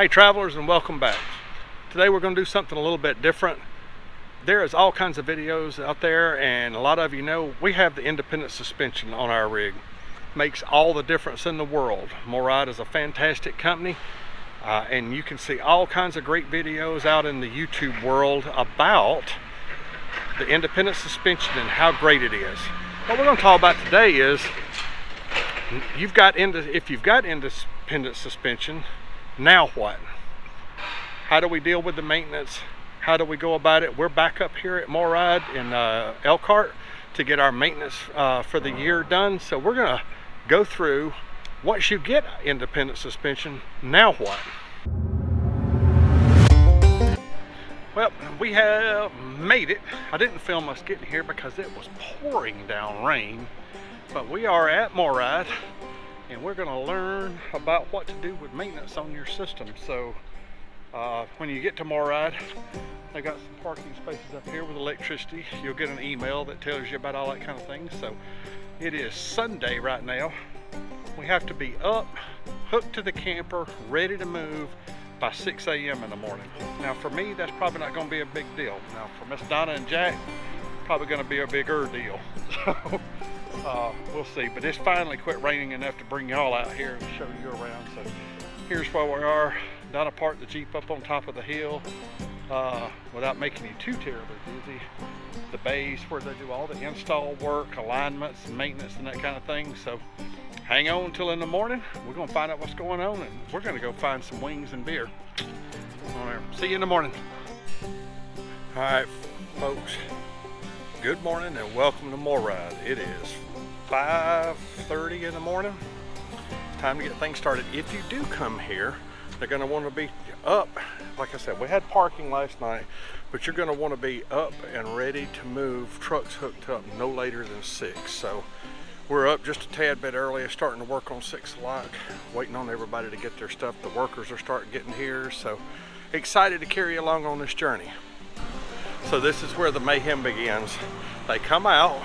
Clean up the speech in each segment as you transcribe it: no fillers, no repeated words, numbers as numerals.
Hey travelers, and welcome back. Today we're going to do something a little bit different. There is all kinds of videos out there, and a lot of you know we have the independent suspension on our rig. Makes all the difference in the world. MORryde is a fantastic company, and you can see all kinds of great videos out in the YouTube world about the independent suspension and how great it is. What we're going to talk about today is if you've got independent suspension, now what? How do we deal with the maintenance? How do we go about it? We're back up here at MORryde in Elkhart to get our maintenance for the year done. So we're gonna go through, once you get independent suspension, now what? Well, we have made it. I didn't film us getting here because it was pouring down rain, but we are at MORryde and we're gonna learn about what to do with maintenance on your system. So when you get to MORryde, they got some parking spaces up here with electricity. You'll get an email that tells you about all that kind of thing. So it is Sunday right now. We have to be up, hooked to the camper, ready to move by 6 a.m. in the morning. Now for me, that's probably not gonna be a big deal. Now for Miss Donna and Jack, probably gonna be a bigger deal. So we'll see, but it's finally quit raining enough to bring y'all out here and show you around. So here's where we are. Donna parked the Jeep up on top of the hill without making you too terribly dizzy. The bays where they do all the install work, alignments, maintenance, and that kind of thing. So hang on until in the morning. We're gonna find out what's going on, and we're gonna go find some wings and beer. All right, see you in the morning. All right, folks. Good morning and welcome to MORryde. It is 5:30 in the morning. Time to get things started. If you do come here, they're going to want to be up. Like I said, we had parking last night, but you're going to want to be up and ready to move. Trucks hooked up no later than 6. So we're up just a tad bit early, starting to work on 6 o'clock, waiting on everybody to get their stuff. The workers are starting getting here, so excited to carry you along on this journey. So this is where the mayhem begins. They come out,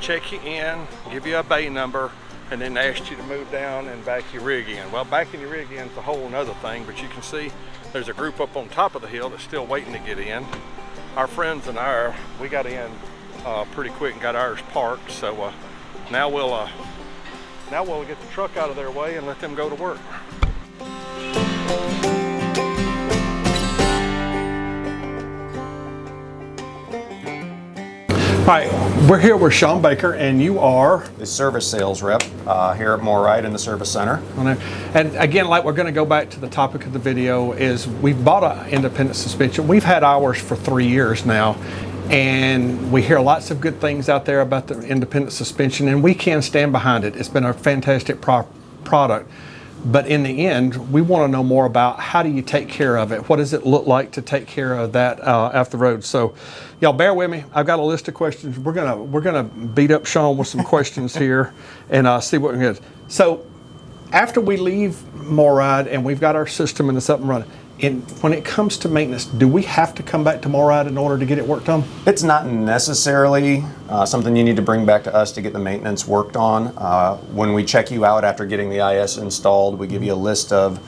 check you in, give you a bay number, and then ask you to move down and back your rig in. Well, backing your rig in is a whole nother thing, but you can see there's a group up on top of the hill that's still waiting to get in. Our friends and we got in pretty quick and got ours parked. So now we'll get the truck out of their way and let them go to work. Hi, we're here with Sean Baker, and you are the service sales rep here at MORryde in the service center. And again, like we're going to go back to the topic of the video, is we've bought an independent suspension. We've had ours for 3 years now, and we hear lots of good things out there about the independent suspension, and we can stand behind it. It's been a fantastic product. But in the end, we want to know more about how do you take care of it? What does it look like to take care of that off the road? So, y'all bear with me. I've got a list of questions. We're gonna beat up Sean with some questions here and see what we get. So, after we leave MORryde and we've got our system and it's up and running, when it comes to maintenance, do we have to come back to MORryde in order to get it worked on? It's not necessarily something you need to bring back to us to get the maintenance worked on. When we check you out after getting the IS installed, we give you a list of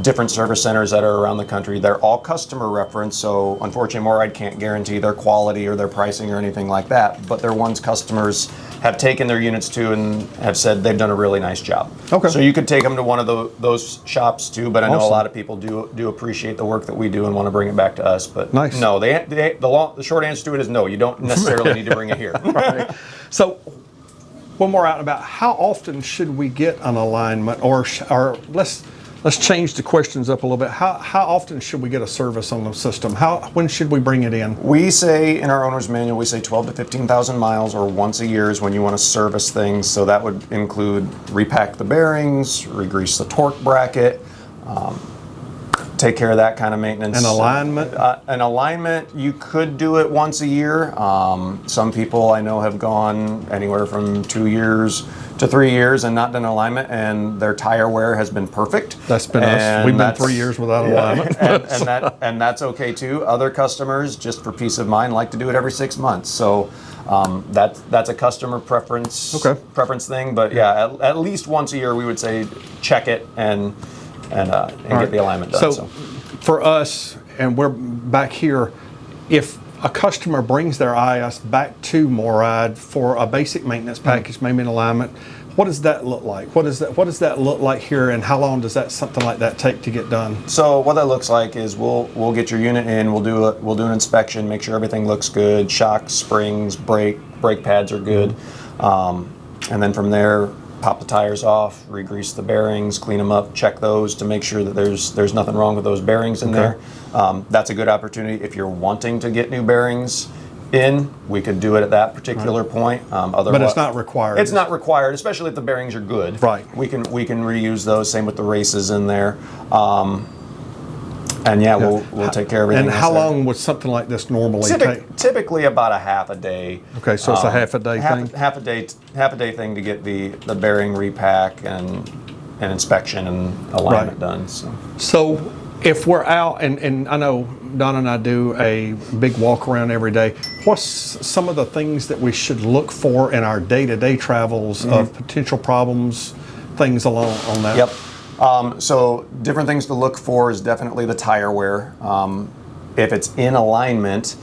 different service centers that are around the country. They're all customer reference, so unfortunately MORryde can't guarantee their quality or their pricing or anything like that, but they're ones customers have taken their units to and have said they've done a really nice job. Okay. So you could take them to one of those shops too, but I know a lot of people do appreciate the work that we do and want to bring it back to us. But nice. No, the short answer to it is no, you don't necessarily need to bring it here. Right. So one more out about how often should we get an alignment, or let's change the questions up a little bit. How often should we get a service on the system? When should we bring it in? We say in our owner's manual, we say 12 to 15,000 miles or once a year is when you want to service things. So that would include repack the bearings, re-grease the torque bracket, take care of that kind of maintenance. An alignment? An alignment, you could do it once a year. Some people I know have gone anywhere from 2 years to 3 years and not done alignment, and their tire wear has been perfect. That's been us. We've been 3 years without alignment. and that's okay too. Other customers, just for peace of mind, like to do it every 6 months. So that's a customer preference thing. But yeah, at least once a year we would say check it and and get the alignment done. So for us, and we're back here, if a customer brings their IS back to MORryde for a basic maintenance package, maybe an alignment, what does that look like? What does that look like here, and how long does something like that take to get done? So what that looks like is we'll get your unit in, we'll do an inspection, make sure everything looks good, shocks, springs, brake pads are good, and then from there, pop the tires off, re-grease the bearings, clean them up, check those to make sure that there's nothing wrong with those bearings in there. That's a good opportunity if you're wanting to get new bearings in. We could do it at that particular point. Otherwise, but it's not required. It's not required, especially if the bearings are good. Right. We can reuse those. Same with the races in there. And yeah, we'll take care of everything. And how long would something like this normally take? Typically about a half a day. Okay, so it's a half a day thing. Half a day thing to get the bearing repack and inspection and alignment done. So if we're out, and I know Don and I do a big walk around every day, what's some of the things that we should look for in our day-to-day travels of potential problems, things along on that? Yep. So different things to look for is definitely the tire wear. If it's in alignment,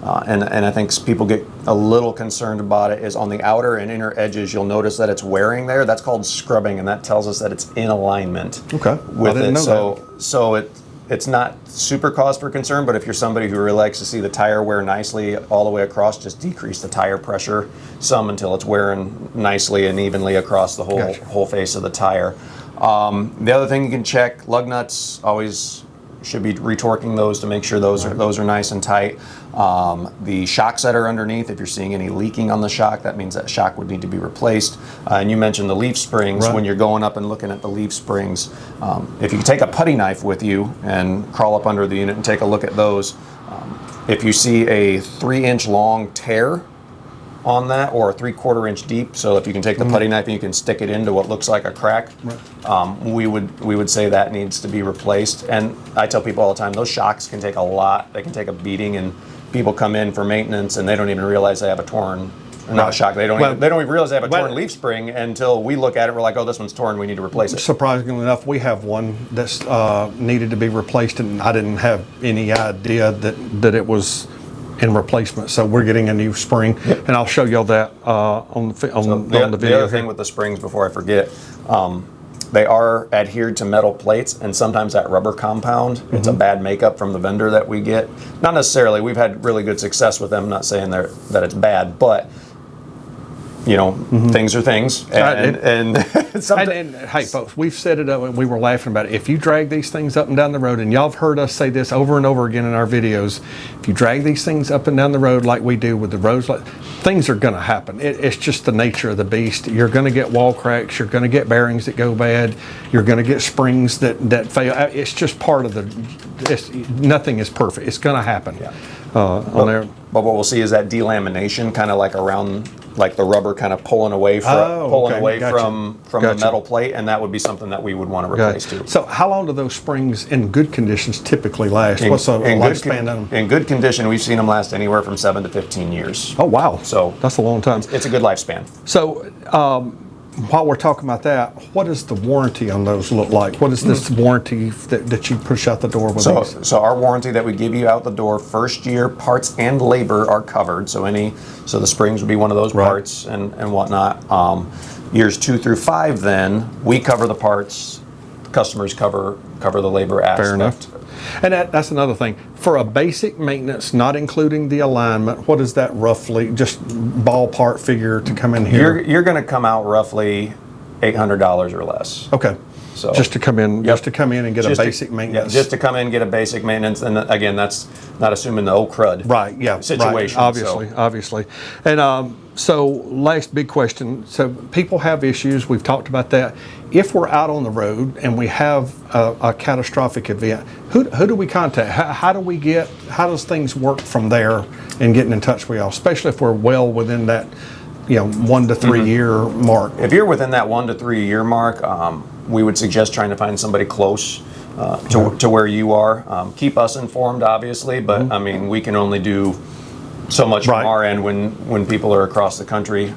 and I think people get a little concerned about it, is on the outer and inner edges, you'll notice that it's wearing there. That's called scrubbing, and that tells us that it's in alignment. Okay, with I didn't know that. So it's not super cause for concern, but if you're somebody who really likes to see the tire wear nicely all the way across, just decrease the tire pressure some until it's wearing nicely and evenly across the whole face of the tire. The other thing you can check, lug nuts, always should be retorquing those to make sure those are nice and tight. The shocks that are underneath, if you're seeing any leaking on the shock, that means that shock would need to be replaced. And you mentioned the leaf springs. When you're going up and looking at the leaf springs, if you take a putty knife with you and crawl up under the unit and take a look at those, if you see a 3-inch long tear on that, or a 3/4 inch deep, so if you can take the putty knife and you can stick it into what looks like a crack, we would say that needs to be replaced. And I tell people all the time, those shocks can take a lot. They can take a beating, and people come in for maintenance and they don't even realize they have a torn, not a shock, they don't even realize they have a torn leaf spring until we look at it. We're like, oh, this one's torn, we need to replace it. Surprisingly enough, we have one that's needed to be replaced, and I didn't have any idea that it was in replacement. So we're getting a new spring, and I'll show y'all that on the video. The other thing with the springs, before I forget, they are adhered to metal plates, and sometimes that rubber compound, it's a bad makeup from the vendor that we get. Not necessarily, we've had really good success with them, I'm not saying that it's bad, but you know, things are things, and hey, folks, we've said it, and we were laughing about it. If you drag these things up and down the road, and y'all have heard us say this over and over again in our videos, if you drag these things up and down the road like we do with the roads, things are going to happen. It's just the nature of the beast. You're going to get wall cracks. You're going to get bearings that go bad. You're going to get springs that fail. It's just part of nothing is perfect. It's going to happen. On there. But what we'll see is that delamination, kind of like around, like the rubber kind of pulling away from the metal plate, and that would be something that we would want to replace too. So how long do those springs in good conditions typically last? What's the lifespan on them? In good condition, we've seen them last anywhere from 7 to 15 years. Oh wow! So that's a long time. It's a good lifespan. So while we're talking about that, what does the warranty on those look like? What is this warranty that you push out the door with these? So our warranty that we give you out the door, first year parts and labor are covered. So the springs would be one of those parts and whatnot. Years 2 through 5, then we cover the parts. Customers cover the labor aspect. Fair enough. And that's another thing. For a basic maintenance, not including the alignment, what is that roughly, just ballpark figure to come in here? You're going to come out roughly $800 or less. Okay. So just to come in, and get a basic maintenance. Just to come in and get a basic maintenance, and again, that's not assuming the old crud situation. Right. Obviously. And so last big question. So people have issues. We've talked about that. If we're out on the road and we have a catastrophic event, who do we contact? How does things work from there and getting in touch with y'all, especially if we're well within that 1 to 3 year mark? If you're within that 1 to 3 year mark, we would suggest trying to find somebody close to where you are. Keep us informed, obviously, but I mean, we can only do so much from our end when people are across the country.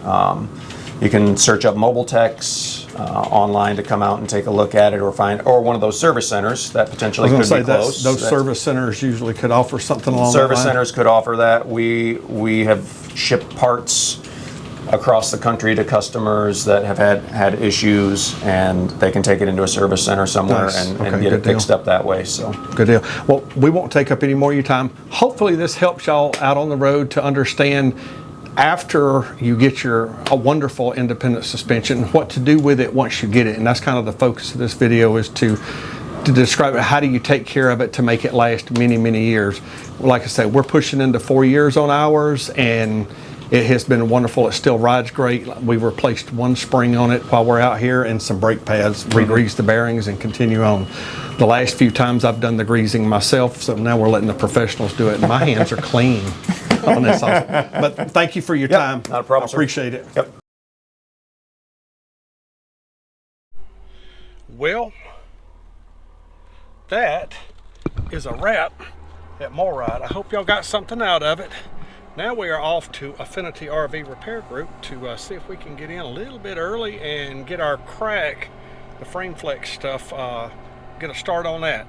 You can search up Mobile Techs online to come out and take a look at it, or one of those service centers that potentially I could was be going to say close. those service centers usually could offer something along that Service line. centers could offer that. We have shipped parts across the country to customers that have had issues, and they can take it into a service center somewhere Nice. and Okay, get it good deal. fixed up that way. So Good deal. Well, we won't take up any more of your time. Hopefully this helps y'all out on the road to understand, after you get a wonderful independent suspension, what to do with it once you get it. And that's kind of the focus of this video, is to describe how do you take care of it to make it last many, many years. Like I said, we're pushing into 4 years on ours, and it has been wonderful. It still rides great. We replaced one spring on it while we're out here and some brake pads, re-greased the bearings, and continue on. The last few times I've done the greasing myself, so now we're letting the professionals do it, and my hands are clean on this. But thank you for your time. not a problem, I sir. appreciate it. Yep. Well, that is a wrap at MORryde. I hope y'all got something out of it. Now we are off to Affinity RV Repair Group to see if we can get in a little bit early and get our crack, the frame flex stuff, get a start on that.